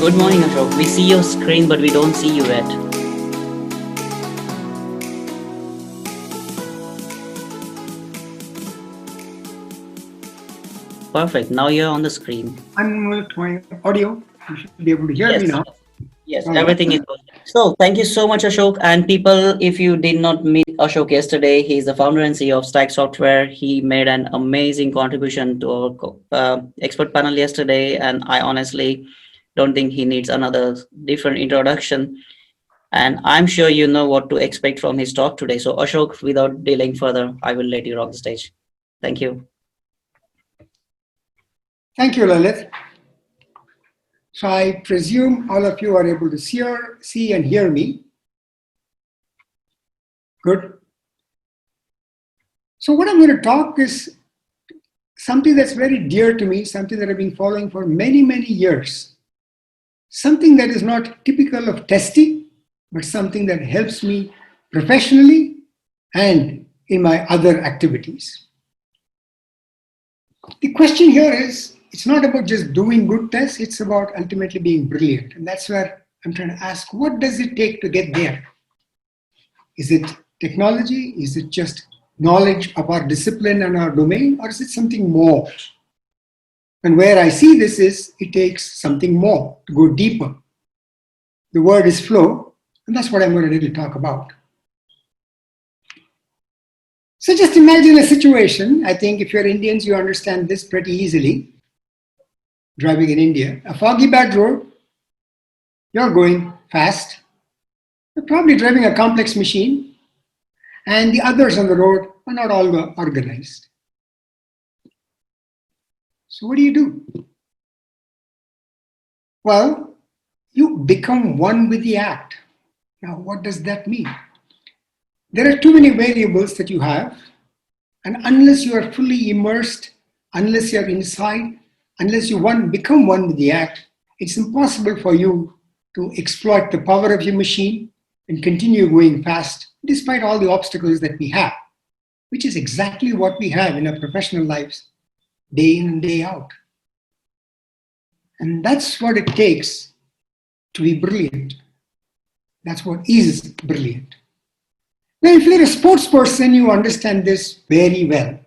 Good morning, Ashok. We see your screen, but we don't see you yet. Perfect. Now you're on the screen. Unmute my audio. You should be able to hear me Yes. now. Yes, All right. everything is good. So, thank you so much, Ashok. And people, if you did not meet Ashok yesterday, he's the founder and CEO of STAG Software. He made an amazing contribution to our expert panel yesterday, and I honestly don't think he needs another different introduction. And I'm sure you know what to expect from his talk today. So, Ashok, without delaying further, I will let you rock the stage. Thank you. Thank you, Lalit. So I presume all of you are able to see and hear me. Good. So what I'm going to talk is something that's very dear to me, something that I've been following for many, many years. Something that is not typical of testing, but something that helps me professionally and in my other activities. The question here is, it's not about just doing good tests, it's about ultimately being brilliant. And that's where I'm trying to ask, what does it take to get there? Is it technology? Is it just knowledge of our discipline and our domain? Or is it something more? And where I see this is, it takes something more to go deeper. The word is flow, and that's what I'm going to really talk about. So just imagine a situation. I think if you're Indians, you understand this pretty easily. Driving in India, a foggy bad road, you're going fast, you're probably driving a complex machine, and the others on the road are not all organized. So what do? Well, you become one with the act. Now, what does that mean? There are too many variables that you have, and unless you are fully immersed, unless you're inside, unless you become one with the act, it's impossible for you to exploit the power of your machine and continue going fast despite all the obstacles that we have, which is exactly what we have in our professional lives, day in and day out. And that's what it takes to be brilliant. That's what is brilliant. Now, if you're a sports person, you understand this very well.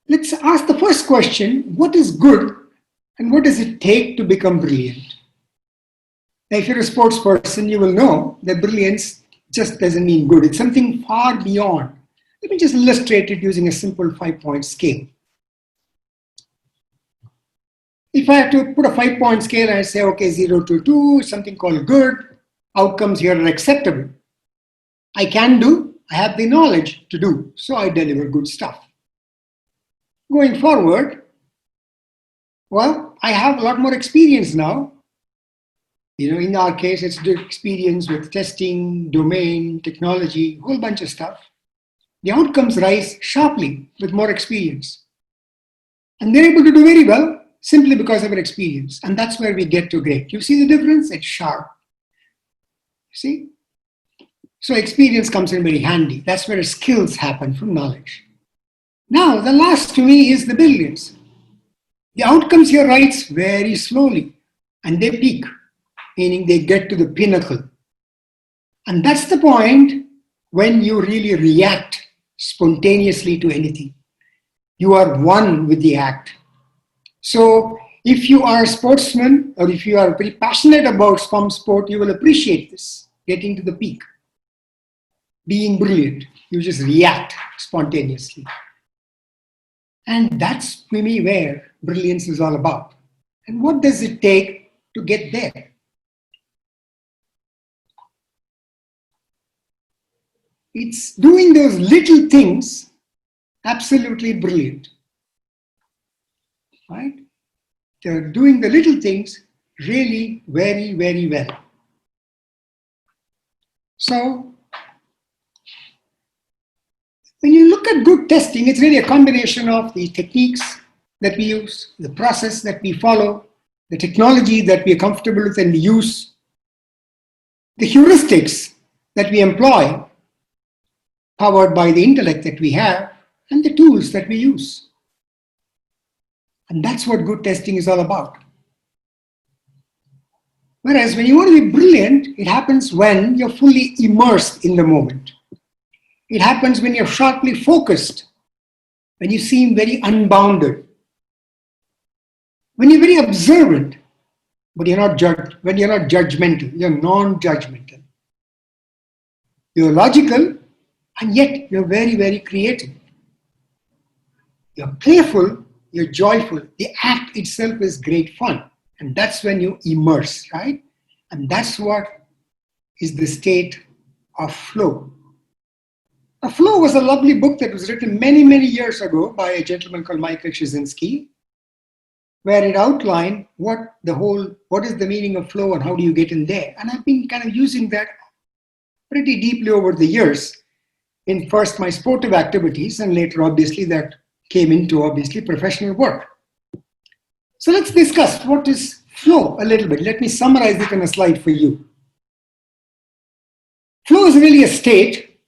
Let's ask the first question, what is good and what does it take to become brilliant? Now, if you're a sports person, you will know that brilliance just doesn't mean good. It's something far beyond. Let me just illustrate it using a simple 5-point scale. If I have to put a 5-point scale and I say, okay, 0 to 2, something called good, outcomes here are acceptable. I can do, I have the knowledge to do, so I deliver good stuff. Going forward, well, I have a lot more experience now. In our case, it's the experience with testing, domain, technology, a whole bunch of stuff. The outcomes rise sharply with more experience. And they're able to do very well simply because of our experience. And that's where we get to great. You see the difference? It's sharp. See? So experience comes in very handy. That's where skills happen from knowledge. Now, the last to me is the brilliance. The outcomes here rise very slowly and they peak, meaning they get to the pinnacle. And that's the point when you really react spontaneously to anything. You are one with the act. So if you are a sportsman or if you are very passionate about some sport, you will appreciate this, getting to the peak. Being brilliant, you just react spontaneously. And that's for me where brilliance is all about. And what does it take to get there? It's doing those little things absolutely brilliant. Right? They're doing the little things really very, very well. So, when you look at good testing, it's really a combination of the techniques that we use, the process that we follow, the technology that we are comfortable with and use, the heuristics that we employ, powered by the intellect that we have, and the tools that we use. And that's what good testing is all about. Whereas when you want to be brilliant, it happens when you're fully immersed in the moment. It happens when you're sharply focused, when you seem very unbounded, when you're very observant, but when you're not judgmental, you're non-judgemental. You're logical, and yet you're very, very creative. You're playful, you're joyful. The act itself is great fun. And that's when you immerse, right? And that's what is the state of flow. Flow was a lovely book that was written many, many years ago by a gentleman called Michael Krzyzewski, where it outlined what is the meaning of flow and how do you get in there. And I've been kind of using that pretty deeply over the years in first my sportive activities, and later obviously that came into professional work. So let's discuss what is flow a little bit. Let me summarize it in a slide for you. Flow is really a state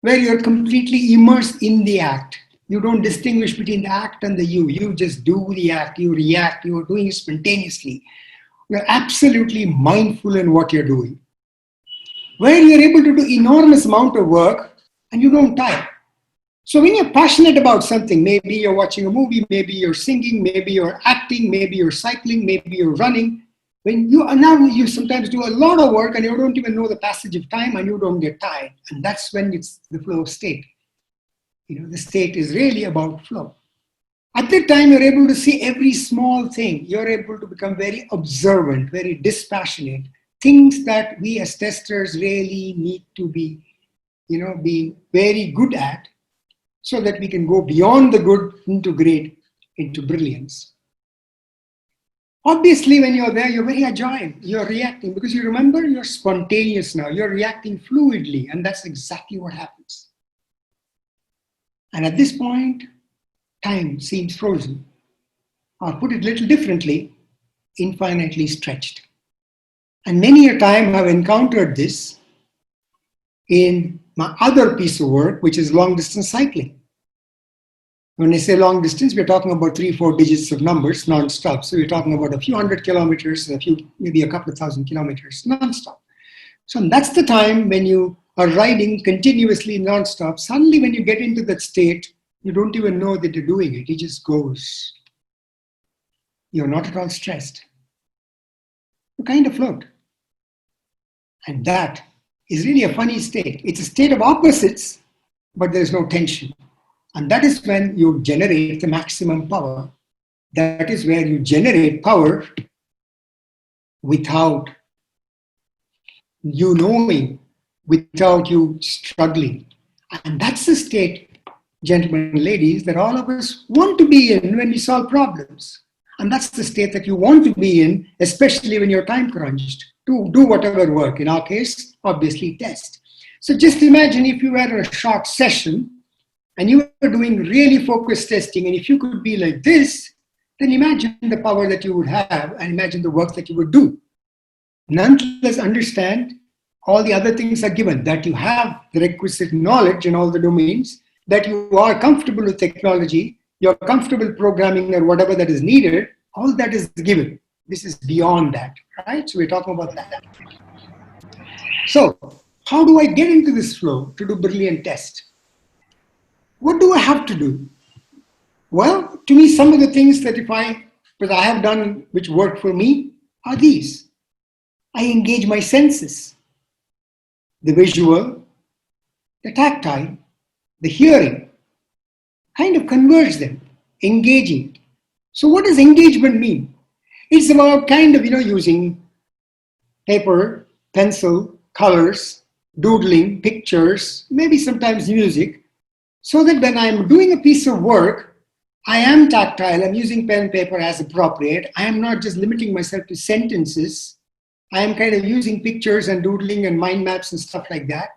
where you're completely immersed in the act. You don't distinguish between the act and the you. You just do the act, you react, you're doing it spontaneously. You're absolutely mindful in what you're doing. Where you're able to do enormous amount of work and you don't tire. So when you're passionate about something, maybe you're watching a movie, maybe you're singing, maybe you're acting, maybe you're cycling, maybe you're running. You sometimes do a lot of work and you don't even know the passage of time and you don't get tired. And that's when it's the flow state. The state is really about flow. At that time, you're able to see every small thing. You're able to become very observant, very dispassionate. Things that we as testers really need to be very good at so that we can go beyond the good into great, into brilliance. Obviously, when you're there, you're very agile. You're reacting because you remember you're spontaneous now. You're reacting fluidly, and that's exactly what happens. And at this point, time seems frozen. Or put it a little differently, infinitely stretched. And many a time I've encountered this in my other piece of work, which is long distance cycling. When I say long distance, we're talking about 3-4 digits of numbers non-stop. So we're talking about a few hundred kilometers, maybe a couple of thousand kilometers non-stop. So that's the time when you are riding continuously non-stop. Suddenly when you get into that state, you don't even know that you're doing it. It just goes. You're not at all stressed. You kind of float. And that is really a funny state. It's a state of opposites, but there's no tension. And that is when you generate the maximum power. That is where you generate power without you knowing, without you struggling. And that's the state, gentlemen and ladies, that all of us want to be in when we solve problems. And that's the state that you want to be in, especially when you're time crunched, to do whatever work. In our case, obviously test. So just imagine if you were in a short session and you were doing really focused testing, and if you could be like this, then imagine the power that you would have and imagine the work that you would do. Nonetheless, understand all the other things are given, that you have the requisite knowledge in all the domains, that you are comfortable with technology, you're comfortable programming or whatever that is needed, all that is given. This is beyond that, right? So we're talking about that. So how do I get into this flow to do brilliant test? What do I have to do? Well, to me, some of the things that I have done which work for me are these. I engage my senses, the visual, the tactile, the hearing, kind of converge them, engaging. So what does engagement mean? It's about kind of, using paper, pencil, colors, doodling, pictures, maybe sometimes music, so that when I'm doing a piece of work, I am tactile, I'm using pen and paper as appropriate. I am not just limiting myself to sentences. I am kind of using pictures and doodling and mind maps and stuff like that.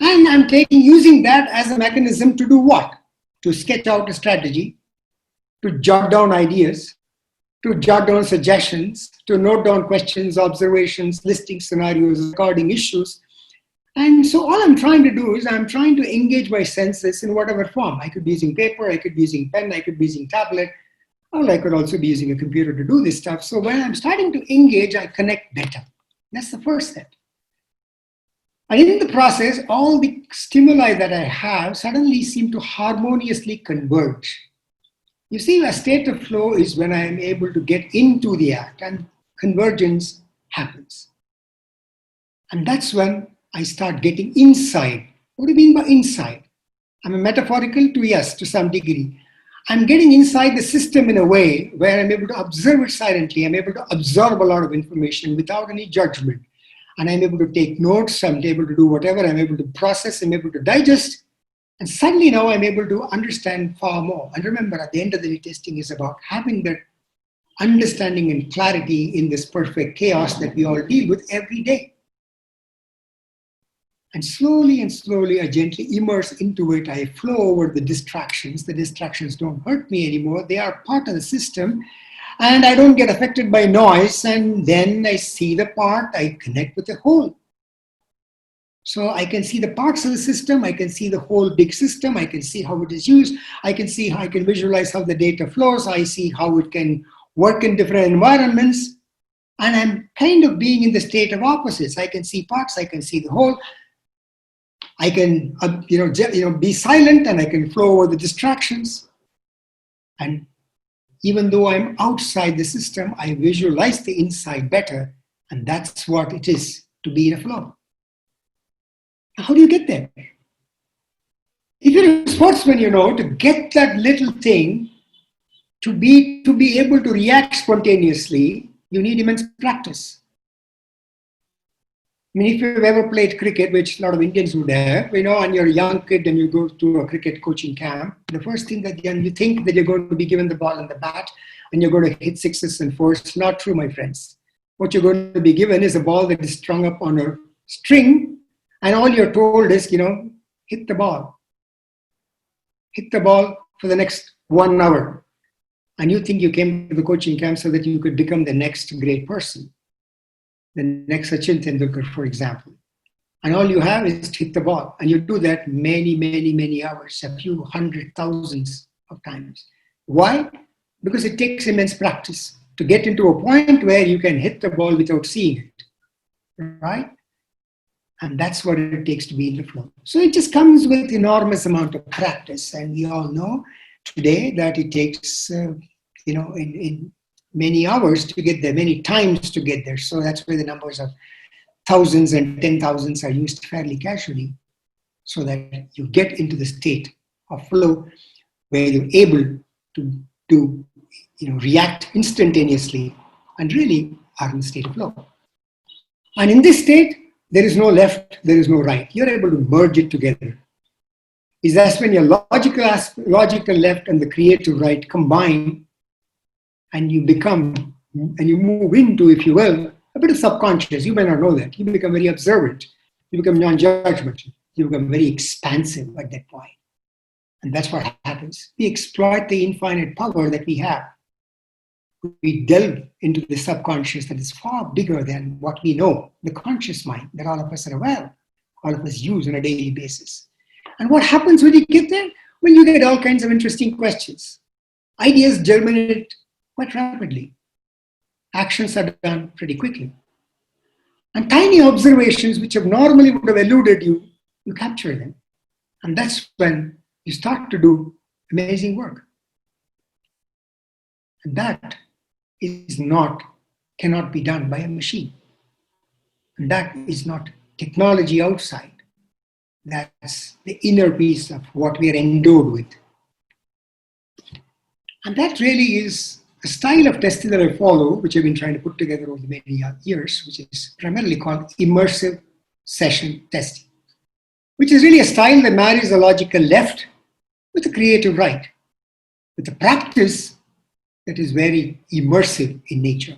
And I'm using that as a mechanism to do what? To sketch out a strategy, to jot down ideas, to jot down suggestions, to note down questions, observations, listing scenarios, recording issues. And so all I'm trying to do is I'm trying to engage my senses in whatever form. I could be using paper, I could be using pen, I could be using tablet. Or I could also be using a computer to do this stuff. So when I'm starting to engage, I connect better. That's the first step. And in the process, all the stimuli that I have suddenly seem to harmoniously converge. You see, a state of flow is when I am able to get into the act and convergence happens. And that's when I start getting inside. What do you mean by inside? I'm a metaphorical to yes, to some degree. I'm getting inside the system in a way where I'm able to observe it silently. I'm able to absorb a lot of information without any judgment. And I'm able to take notes. I'm able to do whatever. I'm able to process. I'm able to digest. And suddenly now I'm able to understand far more. And remember, at the end of the day, testing is about having that understanding and clarity in this perfect chaos that we all deal with every day. And slowly, I gently immerse into it. I flow over the distractions. The distractions don't hurt me anymore. They are part of the system. And I don't get affected by noise. And then I see the part. I connect with the whole. So I can see the parts of the system. I can see the whole big system. I can see how it is used. I can see how I can visualize how the data flows. I see how it can work in different environments. And I'm kind of being in the state of opposites. I can see parts. I can see the whole. I can be silent and I can flow over the distractions. And even though I'm outside the system, I visualize the inside better. And that's what it is to be in a flow. How do you get there? If you're a sportsman, to get that little thing, to be able to react spontaneously, you need immense practice. I mean, if you've ever played cricket, which a lot of Indians would have, and you're a young kid and you go to a cricket coaching camp, the first thing that you think that you're going to be given the ball and the bat and you're going to hit sixes and fours. It's not true, my friends. What you're going to be given is a ball that is strung up on a string, and all you're told is, hit the ball. Hit the ball for the next 1 hour. And you think you came to the coaching camp so that you could become the next great person. The next Sachin Tendulkar, for example. And all you have is to hit the ball. And you do that many, many, many hours, a few hundred thousands of times. Why? Because it takes immense practice to get into a point where you can hit the ball without seeing it. Right? And that's what it takes to be in the flow. So it just comes with enormous amount of practice. And we all know today that it takes, in many hours to get there, many times to get there. So that's why the numbers of thousands and 10,000s are used fairly casually, so that you get into the state of flow where you're able to react instantaneously and really are in the state of flow. And in this state, there is no left, there is no right. You're able to merge it together. That's when your logical left and the creative right combine, and you move into, if you will, a bit of subconscious. You may not know that. You become very observant. You become non-judgemental. You become very expansive at that point. And that's what happens. We exploit the infinite power that we have. We delve into the subconscious that is far bigger than what we know, the conscious mind that all of us are aware of, all of us use on a daily basis. And what happens when you get there? Well, you get all kinds of interesting questions. Ideas germinate quite rapidly. Actions are done pretty quickly. And tiny observations which have normally would have eluded you, you capture them. And that's when you start to do amazing work. And that cannot be done by a machine. And that is not technology outside. That's the inner piece of what we are endowed with. And that really is a style of testing that I follow, which I've been trying to put together over many years, which is primarily called Immersive Session testing, which is really a style that marries the logical left with the creative right, with a practice that is very immersive in nature.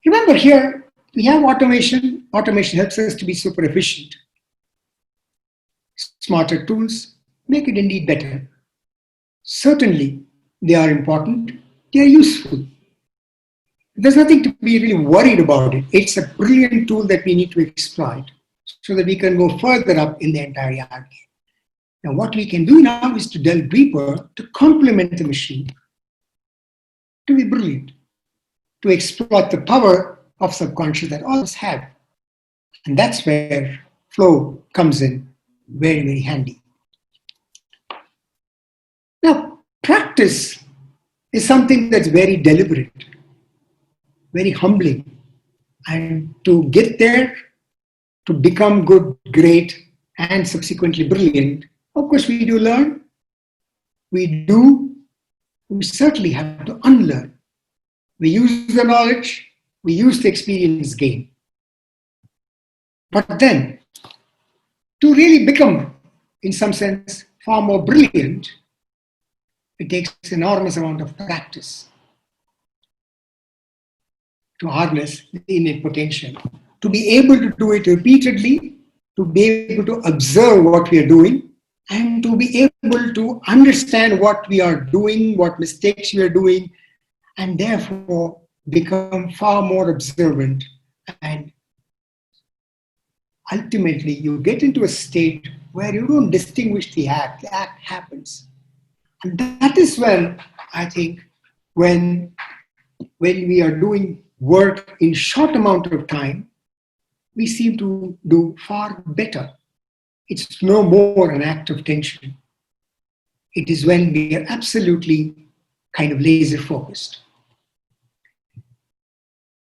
Remember here, we have automation. Automation helps us to be super efficient. Smarter tools make it indeed better. Certainly, they are important. They are useful. There's nothing to be really worried about it. It's a brilliant tool that we need to exploit so that we can go further up in the entire hierarchy. Now, what we can do now is to delve deeper, to complement the machine, to be brilliant, to exploit the power of subconscious that all of us have. And that's where flow comes in very, very handy. Now, practice is something that's very deliberate, very humbling. And to get there, to become good, great, and subsequently brilliant, of course, we do learn. We certainly have to unlearn. We use the knowledge, we use the experience gained. But then, to really become, in some sense, far more brilliant, it takes an enormous amount of practice to harness the innate potential, to be able to do it repeatedly, to be able to observe what we are doing, and to be able to understand what we are doing, what mistakes we are doing, and therefore become far more observant. And ultimately, you get into a state where you don't distinguish the act happens. And that is when, I think, when we are doing work in short amount of time, we seem to do far better. It's no more an act of tension. It is when we are absolutely kind of laser focused.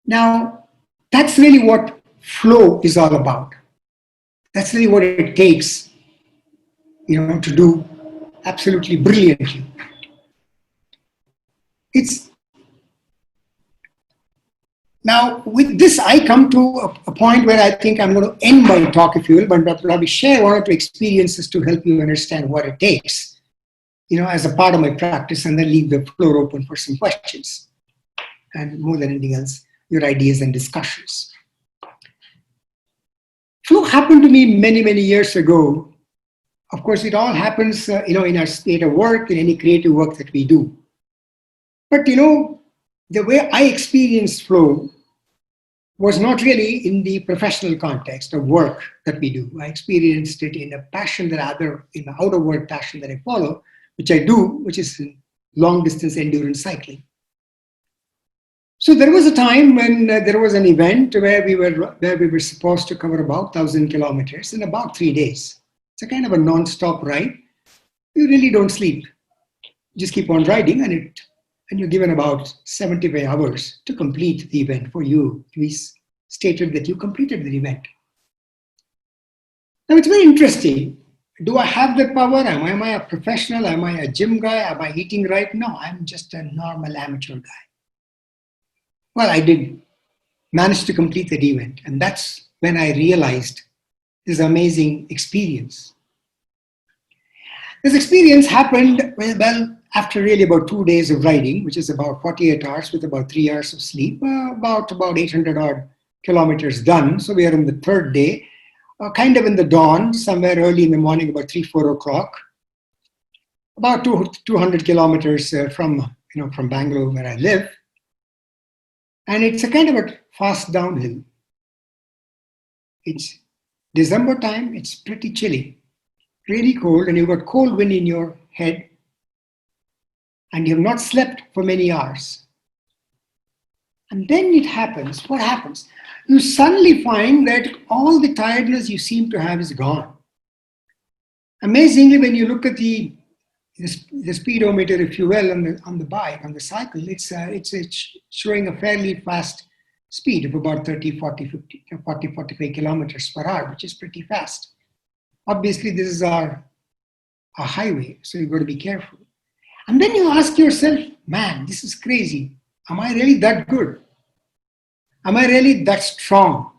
Now, that's really what flow is all about. That's really what it takes, to do absolutely brilliantly. Now, with this, I come to a point where I think I'm going to end my talk, if you will, but probably share one or two experiences to help you understand what it takes, as a part of my practice, and then leave the floor open for some questions. And more than anything else, your ideas and discussions. Flow happened to me many, many years ago. Of course, it all happens, in our state of work, in any creative work that we do. But, the way I experienced flow was not really in the professional context of work that we do. I experienced it in a passion in the outer world passion that I follow, which I do, which is long distance endurance cycling. So there was a time when there was an event where we were supposed to cover about 1,000 kilometers in about 3 days. It's a kind of a non-stop ride. You really don't sleep. You just keep on riding, and you're given about 75 hours to complete the event for you. We stated that you completed the event. Now, it's very interesting. Do I have the power? Am I a professional? Am I a gym guy? Am I eating right? No, I'm just a normal amateur guy. Well, I did manage to complete that event. And that's when I realized this amazing experience. This experience happened, well, after really about 2 days of riding, which is about 48 hours with about 3 hours of sleep, about 800 odd kilometers done. So we are on the third day, kind of in the dawn, somewhere early in the morning, about 3-4 o'clock, about 200 kilometers from Bangalore, where I live. And it's a kind of a fast downhill. It's December time, it's pretty chilly, really cold, and you've got cold wind in your head, and you've not slept for many hours. And then it happens. What happens? You suddenly find that all the tiredness you seem to have is gone. Amazingly, when you look at the speedometer, if you will, on the bike, on the cycle, it's showing a fairly fast speed of about 30, 40, 50, 40, 45 kilometers per hour, which is pretty fast. Obviously, this is our highway, so you've got to be careful. And then you ask yourself, man, this is crazy. Am I really that good? Am I really that strong?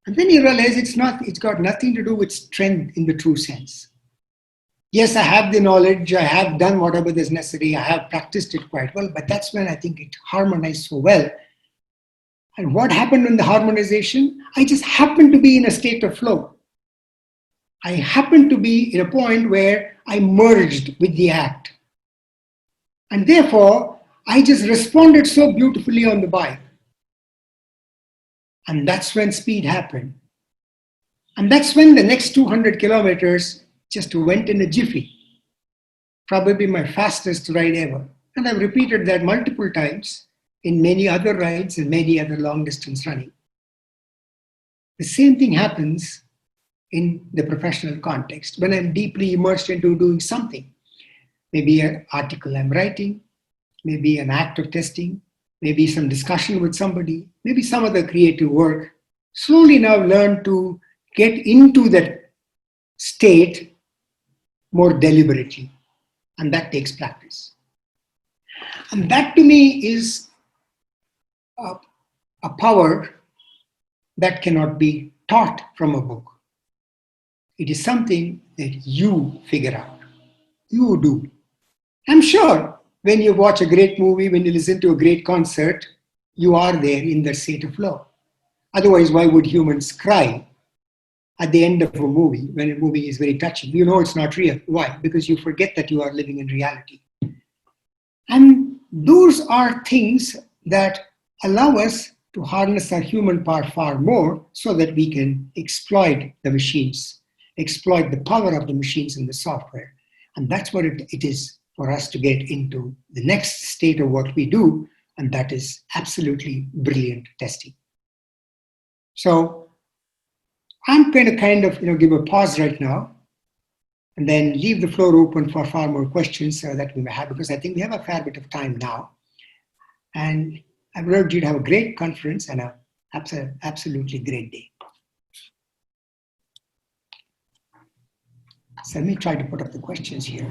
And then you realize it's got nothing to do with strength in the true sense. Yes, I have the knowledge, I have done whatever is necessary, I have practiced it quite well, but that's when I think it harmonized so well. And what happened in the harmonization? I just happened to be in a state of flow. I happened to be in a point where I merged with the act. And therefore, I just responded so beautifully on the bike. And that's when speed happened. And that's when the next 200 kilometers just went in a jiffy. Probably my fastest ride ever. And I've repeated that multiple times in many other rides and many other long distance running. The same thing happens in the professional context when I'm deeply immersed into doing something. Maybe an article I'm writing, maybe an act of testing, maybe some discussion with somebody, maybe some other creative work. Slowly now learn to get into that state more deliberately. And that takes practice. And that to me is a power that cannot be taught from a book. It is something that you figure out. You do. I'm sure when you watch a great movie, when you listen to a great concert, you are there in the state of flow. Otherwise, why would humans cry at the end of a movie when a movie is very touching? You know it's not real. Why? Because you forget that you are living in reality. And those are things that allow us to harness our human power far more so that we can exploit the machines, exploit the power of the machines and the software. And that's what it is for us to get into the next state of what we do, and that is absolutely brilliant testing. So I'm going to kind of give a pause right now and then leave the floor open for far more questions that we may have, because I think we have a fair bit of time now. And I would urge you to have a great conference and a absolutely great day. So let me try to put up the questions here.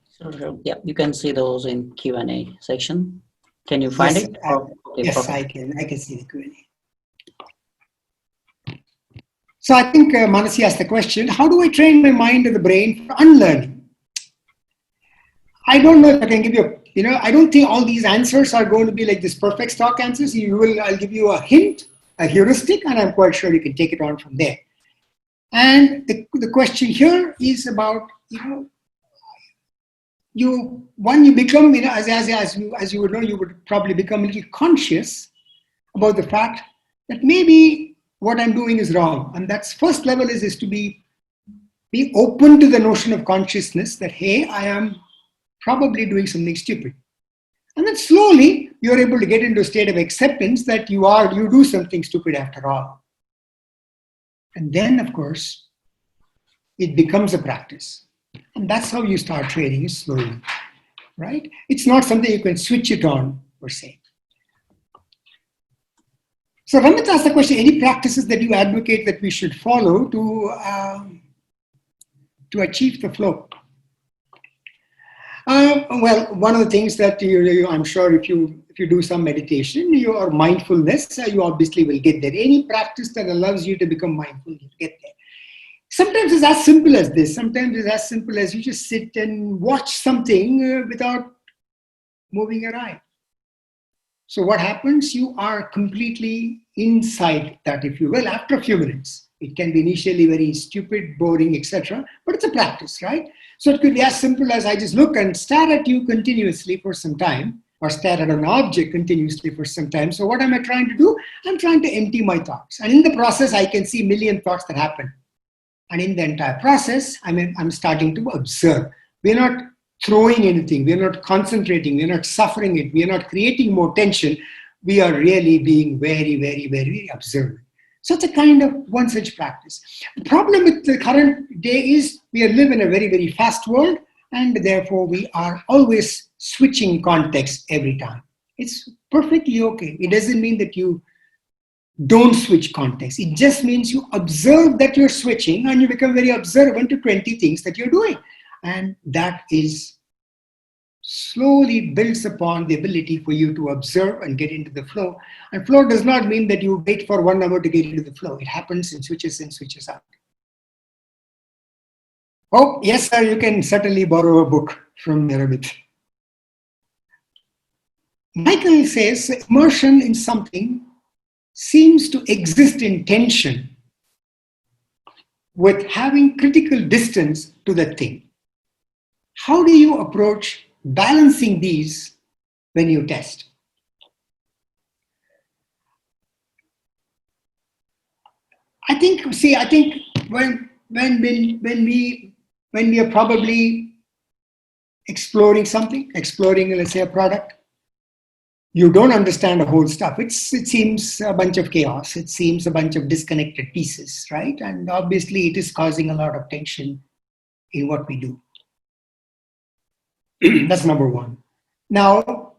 So, yeah, you can see those in Q&A section. Can you find it? Yes, I can see the Q&A. So I think Manasi asked the question, how do I train my mind and the brain for unlearning? I don't know if I can give you, I don't think all these answers are going to be like this perfect stock answers. I'll give you a hint, a heuristic, and I'm quite sure you can take it on from there. And the question here is about, you become, as you would know, you would probably become a little conscious about the fact that maybe what I'm doing is wrong. And that's first level is to be open to the notion of consciousness that, hey, I am probably doing something stupid. And then slowly you're able to get into a state of acceptance that you do something stupid after all. And then, of course, it becomes a practice. And that's how you start training, is slowly, right? It's not something you can switch it on, per se. So Ramit asked the question, any practices that you advocate that we should follow to achieve the flow? Well, one of the things that I'm sure if you do some meditation, your mindfulness, you obviously will get there. Any practice that allows you to become mindful, you get there. Sometimes it's as simple as this. Sometimes it's as simple as you just sit and watch something without moving your eye. So what happens? You are completely inside that, if you will, after a few minutes. It can be initially very stupid, boring, etc. But it's a practice, right? So it could be as simple as I just look and stare at you continuously for some time, or stare at an object continuously for some time. So what am I trying to do? I'm trying to empty my thoughts. And in the process, I can see a million thoughts that happen. And in the entire process, I'm starting to observe. We're not throwing anything. We're not concentrating. We're not suffering it. We're not creating more tension. We are really being very, very, very observant. So it's a kind of one such practice. The problem with the current day is we live in a very, very fast world, and therefore we are always switching context every time. It's perfectly okay. It doesn't mean that you don't switch context. It just means you observe that you're switching and you become very observant to 20 things that you're doing. And that is slowly builds upon the ability for you to observe and get into the flow. And flow does not mean that you wait for 1 hour to get into the flow. It happens in switches and switches out. Oh, yes, sir, you can certainly borrow a book from Ramit. Michael says, immersion in something seems to exist in tension with having critical distance to the thing. How do you approach balancing these when you test? I think when we are probably exploring something, exploring, let's say, a product, you don't understand the whole stuff. It seems a bunch of chaos. It seems a bunch of disconnected pieces, right? And obviously, it is causing a lot of tension in what we do. That's number one. Now,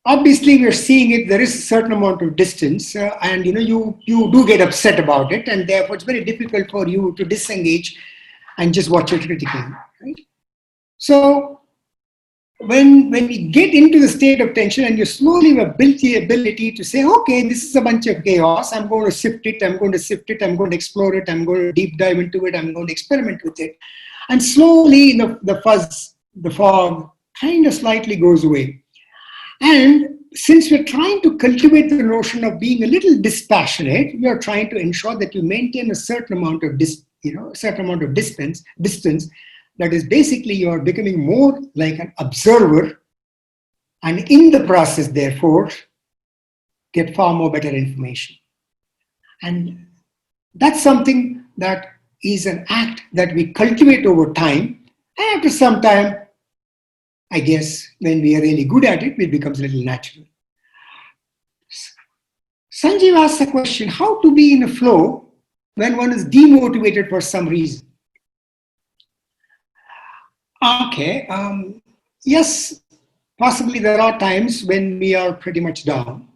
obviously, we're seeing it. There is a certain amount of distance, and you do get upset about it, and therefore, it's very difficult for you to disengage and just watch it critically, right? So, when we get into the state of tension and you slowly have built the ability to say, okay, this is a bunch of chaos, I'm going to sift it, I'm going to sift it, I'm going to explore it, I'm going to deep dive into it, I'm going to experiment with it. And slowly the fuzz, the fog kind of slightly goes away. And since we're trying to cultivate the notion of being a little dispassionate, you're trying to ensure that you maintain a certain amount of distance, that is basically you're becoming more like an observer, and in the process, therefore, get far more better information. And that's something that is an act that we cultivate over time. And after some time, I guess when we are really good at it, it becomes a little natural. Sanjeev asks the question, how to be in a flow when one is demotivated for some reason? Okay, yes, possibly there are times when we are pretty much down.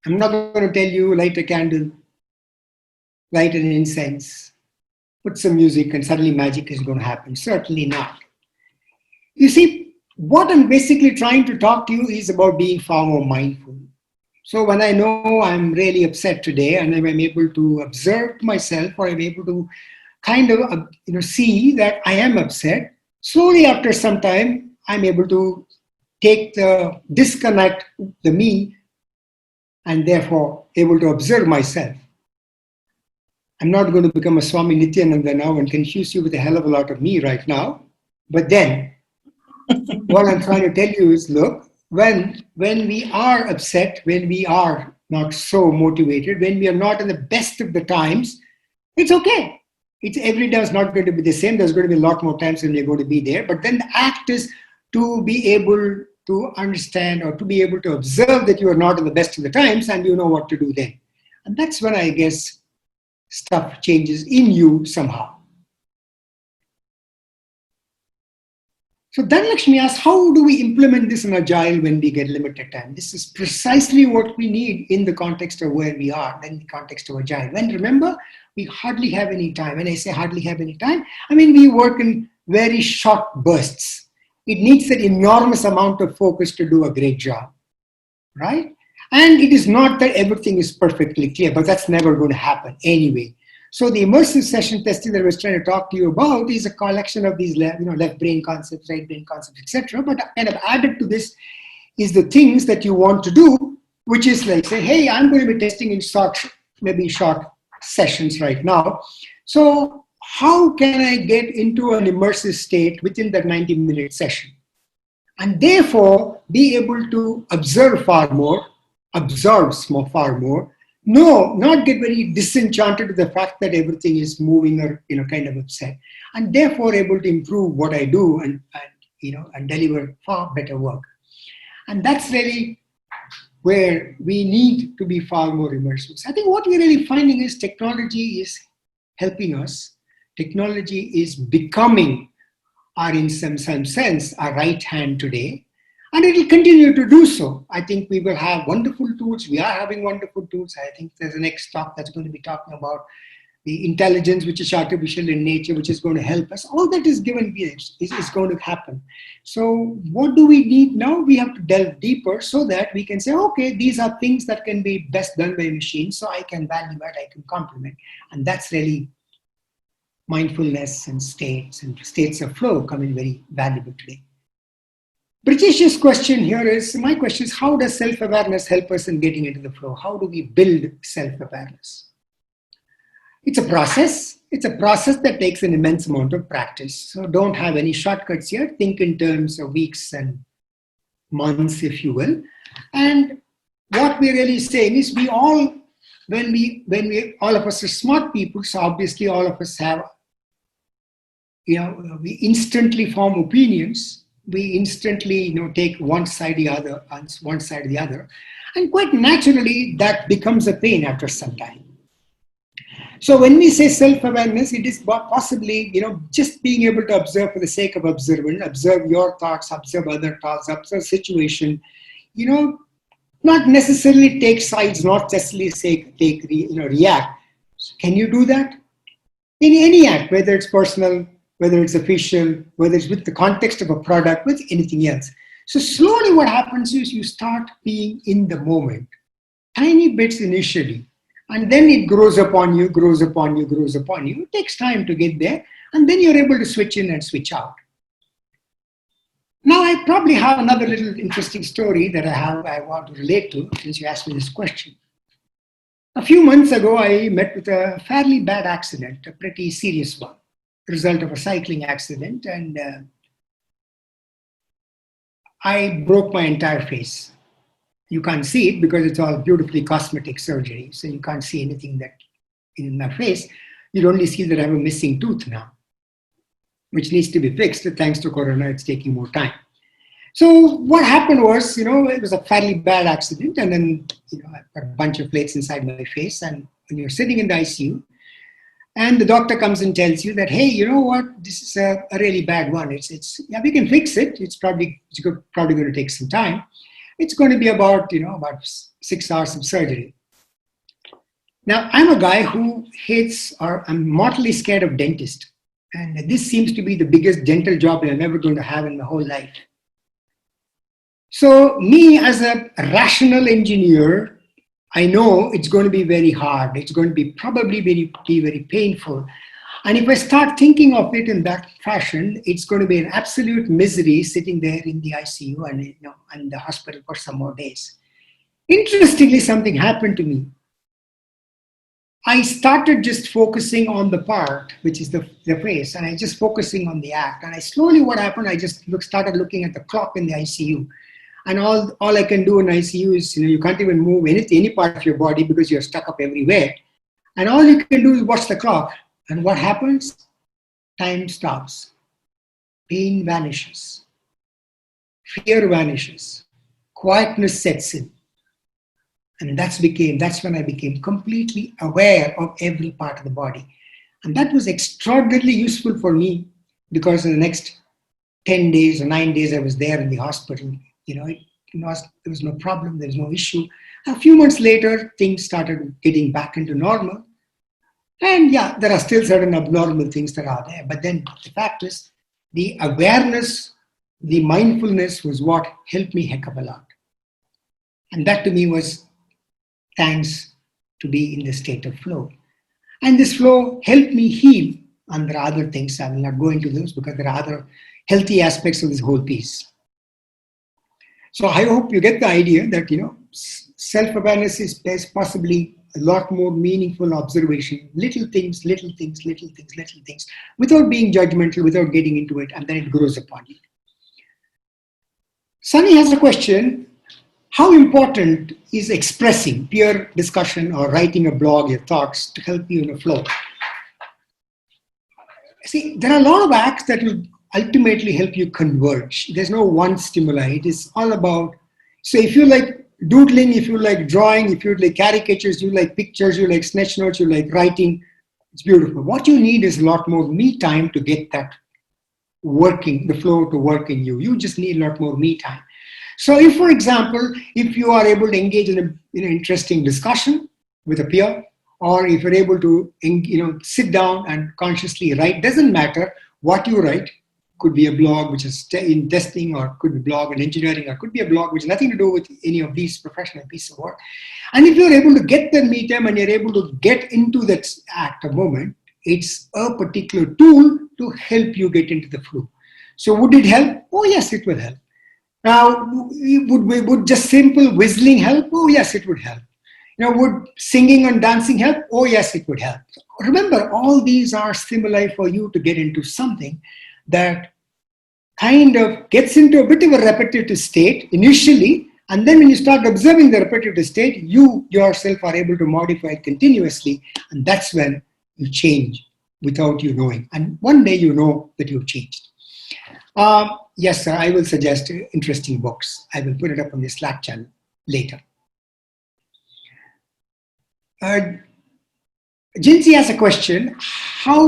I'm not going to tell you light a candle, light an incense, put some music and suddenly magic is going to happen. Certainly not. You see, what I'm basically trying to talk to you is about being far more mindful. So when I know I'm really upset today and I'm able to observe myself, or I'm able to kind of see that I am upset, slowly after some time, I'm able to take the disconnect, the me, and therefore able to observe myself. I'm not going to become a Swami Nityananda now and confuse you with a hell of a lot of me right now. But then, what I'm trying to tell you is, look, when we are upset, when we are not so motivated, when we are not in the best of the times, it's okay. Every day is not going to be the same. There's going to be a lot more times when we're going to be there. But then the act is to be able to understand or to be able to observe that you are not in the best of the times and you know what to do then. And that's when I guess stuff changes in you somehow. So Dhanlakshmi asks, how do we implement this in Agile when we get limited time? This is precisely what we need in the context of where we are, in the context of Agile. When remember, we hardly have any time. When I say hardly have any time, I mean we work in very short bursts. It needs an enormous amount of focus to do a great job, right? And it is not that everything is perfectly clear, but that's never going to happen anyway. So the immersive session testing that I was trying to talk to you about is a collection of these left brain concepts, right brain concepts, etc. But kind of added to this is the things that you want to do, which is like say, hey, I'm going to be testing in short sessions right now. So how can I get into an immersive state within that 90-minute session? And therefore be able to observe far more, no, not get very disenchanted with the fact that everything is moving or kind of upset, and therefore able to improve what I do and deliver far better work. And that's really where we need to be far more immersive. So I think what we're really finding is technology is helping us. Technology is becoming in some sense our right hand today. And it will continue to do so. I think we will have wonderful tools. We are having wonderful tools. I think there's a next talk that's going to be talking about the intelligence, which is artificial in nature, which is going to help us. All that is given is going to happen. So what do we need now? We have to delve deeper so that we can say, okay, these are things that can be best done by machines. So I can value add, I can complement. And that's really mindfulness and states of flow coming very valuable today. British's question here is, my question is, how does self-awareness help us in getting into the flow? How do we build self-awareness? It's a process. It's a process that takes an immense amount of practice. So don't have any shortcuts here. Think in terms of weeks and months, if you will. And what we're really saying is we all when we all of us are smart people, so obviously all of us have, we instantly form opinions. We instantly, take one side or the other, and quite naturally that becomes a pain after some time. So when we say self-awareness, it is possibly, just being able to observe for the sake of observing, observe your thoughts, observe other thoughts, observe situation, not necessarily take sides, not necessarily say react. So can you do that? In any act, whether it's personal, whether it's official, whether it's with the context of a product, with anything else. So slowly what happens is you start being in the moment, tiny bits initially, and then it grows upon you. It takes time to get there, and then you're able to switch in and switch out. Now I probably have another little interesting story that I want to relate to since you asked me this question. A few months ago, I met with a fairly bad accident, a pretty serious one, result of a cycling accident, and I broke my entire face. You can't see it because it's all beautifully cosmetic surgery, so you can't see anything that in my face. You'd only see that I have a missing tooth now, which needs to be fixed. Thanks to Corona, it's taking more time. So what happened was, it was a fairly bad accident, and then, I got a bunch of plates inside my face, and when you're sitting in the ICU, and the doctor comes and tells you that, hey, you know what, this is a really bad one. Yeah, we can fix it. It's probably going to take some time. It's going to be about 6 hours of surgery. Now, I'm a guy who I'm mortally scared of dentists. And this seems to be the biggest dental job I'm ever going to have in my whole life. So me as a rational engineer, I know it's going to be very hard. It's going to be probably very painful. And if I start thinking of it in that fashion, it's going to be an absolute misery sitting there in the ICU and in the hospital for some more days. Interestingly, something happened to me. I started just focusing on the part, which is the face, and I just focusing on the act. And what happened, I just started looking at the clock in the ICU. And all I can do in ICU is, you can't even move any part of your body because you're stuck up everywhere. And all you can do is watch the clock. And what happens? Time stops. Pain vanishes. Fear vanishes. Quietness sets in. And that's when I became completely aware of every part of the body. And that was extraordinarily useful for me because in the next 10 days or 9 days I was there in the hospital. There was no problem, there was no issue. A few months later, things started getting back into normal. And yeah, there are still certain abnormal things that are there. But then the fact is, the awareness, the mindfulness was what helped me heck of a lot. And that to me was thanks to be in the state of flow. And this flow helped me heal. And there are other things, I will not go into those because there are other healthy aspects of this whole piece. So I hope you get the idea that, self-awareness is possibly a lot more meaningful observation, little things, without being judgmental, without getting into it, and then it grows upon you. Sunny has a question. How important is expressing peer discussion or writing a blog, your thoughts, to help you in a flow? See, there are a lot of acts that will ultimately help you converge. There's no one stimuli. It is all about, so if you like doodling, if you like drawing, if you like caricatures, you like pictures, you like sketch notes, you like writing, it's beautiful. What you need is a lot more me time to get that working, the flow to work in you. You just need a lot more me time. So if, for example, if you are able to engage in an interesting discussion with a peer, or if you're able to sit down and consciously write, doesn't matter what you write. Could be a blog which is in testing, or could be a blog in engineering, or could be a blog which has nothing to do with any of these professional pieces of work. And if you're able to get the me time and you're able to get into that act a moment, it's a particular tool to help you get into the flow. So would it help? Oh yes, it will help. Now, would just simple whistling help? Oh yes, it would help. Would singing and dancing help? Oh yes, it would help. Remember, all these are stimuli for you to get into something that kind of gets into a bit of a repetitive state initially, And then when you start observing the repetitive state, you yourself are able to modify it continuously. And that's when you change without you knowing. And one day you know that you've changed. Yes, sir, I will suggest interesting books. I will put it up on the Slack channel later. Jinsi has a question. How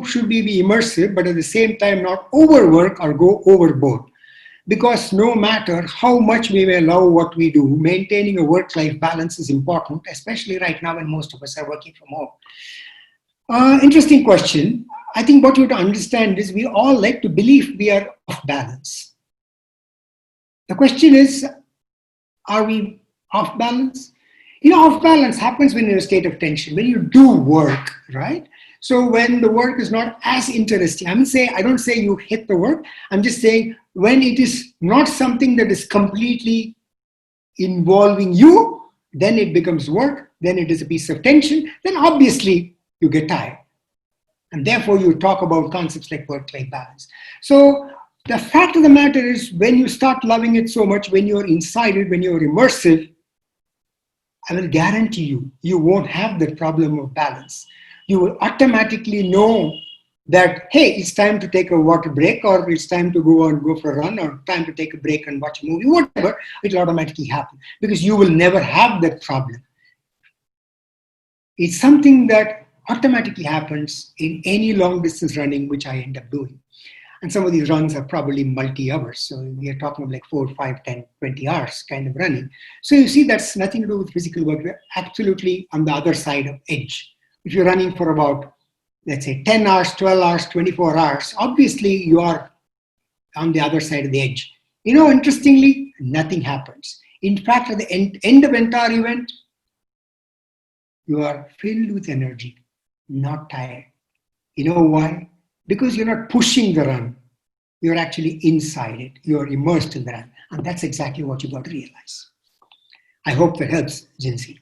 should we be immersive, but at the same time not overwork or go overboard? Because no matter how much we may love what we do, maintaining a work-life balance is important, especially right now when most of us are working from home. Interesting question. I think what you have to understand is we all like to believe we are off balance. The question is, are we off balance? You know, off balance happens when you're in a state of tension, when you do work, right? So when the work is not as interesting, I don't say you hate the work. I'm just saying when it is not something that is completely involving you, then it becomes work, then it is a piece of tension, then obviously you get tired. And therefore you talk about concepts like work-life balance. So the fact of the matter is when you start loving it so much, when you're inside it, when you're immersive, I will guarantee you, you won't have that problem of balance. You will automatically know that, hey, it's time to take a water break, or it's time to go for a run, or time to take a break and watch a movie, whatever, it will automatically happen because you will never have that problem. It's something that automatically happens in any long distance running, which I end up doing. And some of these runs are probably multi-hours. So we are talking of like 4, 5, 10, 20 hours kind of running. So you see, that's nothing to do with physical work. We're absolutely on the other side of edge. If you're running for about, let's say 10 hours, 12 hours, 24 hours, obviously you are on the other side of the edge. You know, interestingly, nothing happens. In fact, at the end of entire event, you are filled with energy, not tired. You know why? Because you're not pushing the run. You're actually inside it. You're immersed in the run. And that's exactly what you got to realize. I hope that helps, Jinsi.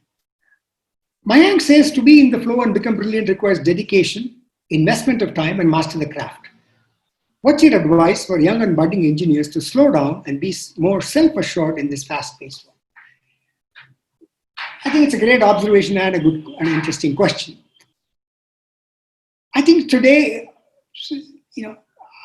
Mayank says to be in the flow and become brilliant requires dedication, investment of time, and master the craft. What's your advice for young and budding engineers to slow down and be more self-assured in this fast-paced world? I think it's a great observation and a good and interesting question. I think today, you know,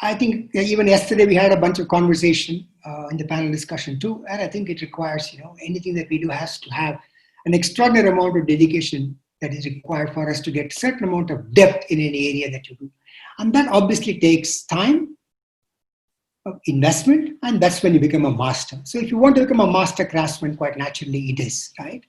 I think even yesterday we had a bunch of conversation in the panel discussion too, and I think it requires, you know, anything that we do has to have an extraordinary amount of dedication that is required for us to get a certain amount of depth in any area that you do. And that obviously takes time, investment, and that's when you become a master. So if you want to become a master craftsman, quite naturally it is, right?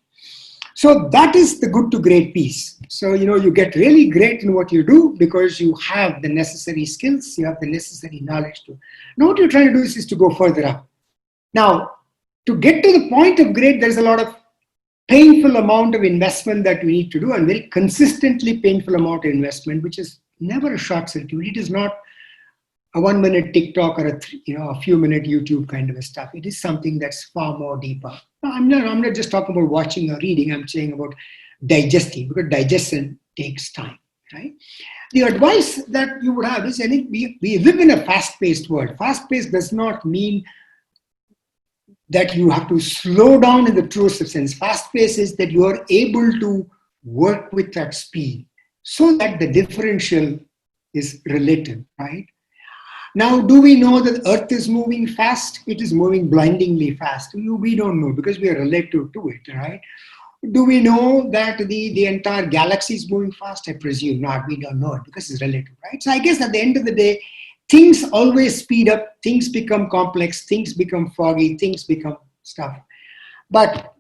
So that is the good to great piece. So, you know, you get really great in what you do because you have the necessary skills, you have the necessary knowledge to. Now what you're trying to do is to go further up. Now, to get to the point of great, there's a lot of painful amount of investment that we need to do, and very consistently painful amount of investment, which is never a short circuit. It is not a 1 minute TikTok or a few minute YouTube kind of a stuff. It is something that's far more deeper. No, I'm not just talking about watching or reading. I'm saying about digesting, because digestion takes time, right? The advice that you would have is, we live in a fast-paced world. Fast-paced does not mean that you have to slow down in the truest sense. Fast-paced is that you are able to work with that speed so that the differential is relative, right? Now, do we know that Earth is moving fast? It is moving blindingly fast. We don't know because we are relative to it, right? Do we know that the entire galaxy is moving fast? I presume not. We don't know it because it's relative, right? So I guess at the end of the day, things always speed up, things become complex, things become foggy, things become stuff. But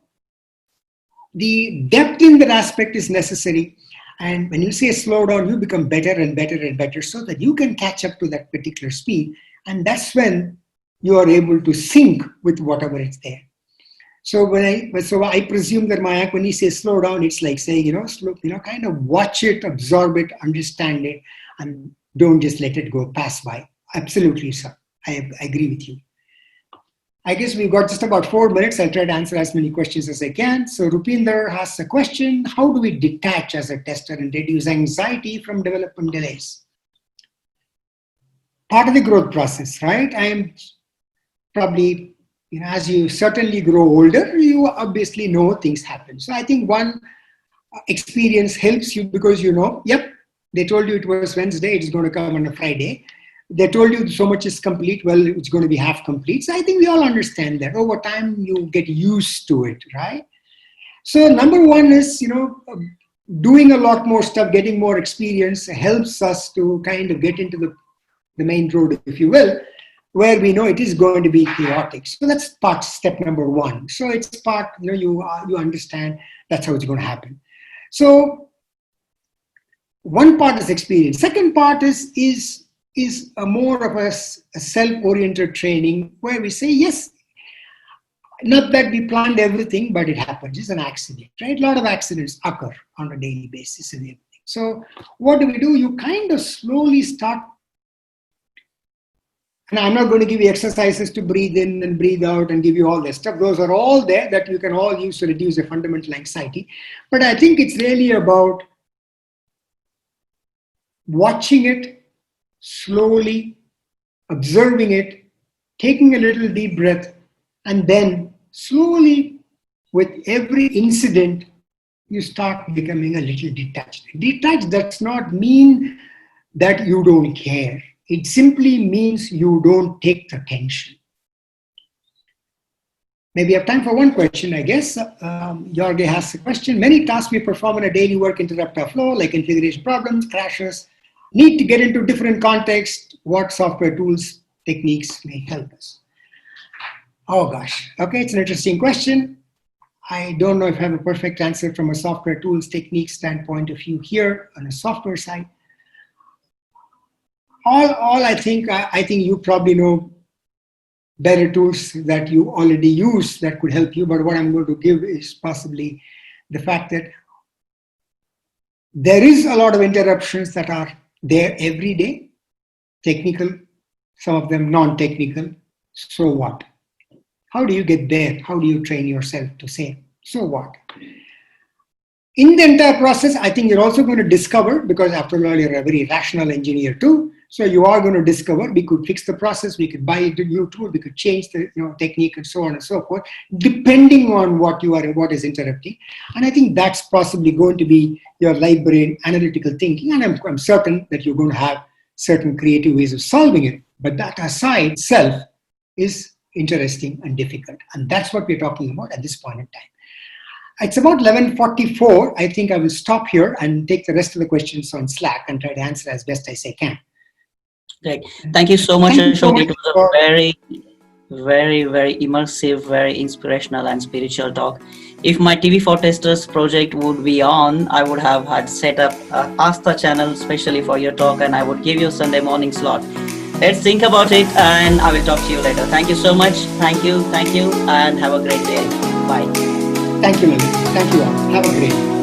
the depth in that aspect is necessary. And when you say slow down, you become better and better and better so that you can catch up to that particular speed. And that's when you are able to sync with whatever is there. So I presume that Mayank, when he says slow down, it's like saying, kind of watch it, absorb it, understand it, and don't just let it go pass by. Absolutely, sir. I agree with you. I guess we've got just about 4 minutes. I'll try to answer as many questions as I can. So Rupinder has a question. How do we detach as a tester and reduce anxiety from development delays? Part of the growth process, right? I am probably as you certainly grow older, you obviously know things happen. So I think one experience helps you because yep, they told you it was Wednesday, it's going to come on a Friday. They told you so much is complete, well, it's going to be half complete. So I think we all understand that. Over time, you get used to it, right? So number one is, doing a lot more stuff, getting more experience helps us to kind of get into the main road, if you will, where we know it is going to be chaotic. So that's step number one. So it's part, you understand that's how it's going to happen. So one part is experience. Second part is a more of a self-oriented training where we say, yes, not that we planned everything, but it happens. It's an accident, right? A lot of accidents occur on a daily basis and everything. So what do? You kind of slowly start. And I'm not going to give you exercises to breathe in and breathe out and give you all this stuff. Those are all there that you can all use to reduce your fundamental anxiety. But I think it's really about watching it, slowly observing it, taking a little deep breath, and then slowly, with every incident, you start becoming a little detached. Detached does not mean that you don't care. It simply means you don't take the tension. Maybe you have time for one question, I guess. Jorge has a question. Many tasks we perform in a daily work interrupt our flow, like configuration problems, crashes. Need to get into different contexts. What software tools, techniques may help us? Oh gosh, okay, it's an interesting question. I don't know if I have a perfect answer from a software tools, techniques standpoint of view here on a software side. All I think you probably know better tools that you already use that could help you, but what I'm going to give is possibly the fact that there is a lot of interruptions that are there every day, technical, some of them non-technical. So what? How do you get there? How do you train yourself to say, so what? In the entire process, I think you're also going to discover, because after all, you're a very rational engineer too. So you are going to discover, we could fix the process, we could buy a new tool, we could change the technique and so on and so forth, depending on what is interrupting. And I think that's possibly going to be your light brain analytical thinking. And I'm certain that you're going to have certain creative ways of solving it. But that aside, self is interesting and difficult. And that's what we're talking about at this point in time. It's about 11:44. I think I will stop here and take the rest of the questions on Slack and try to answer as best as I can. Great. Thank you so much, Ashok. It was a very, very, very immersive, very inspirational and spiritual talk. If my TV4 Testers project would be on, I would have had set up a Asta channel specially for your talk, and I would give you a Sunday morning slot. Let's think about it, and I will talk to you later. Thank you so much. Thank you, and have a great day. Bye. Thank you, Lily. Thank you all. Have a great day.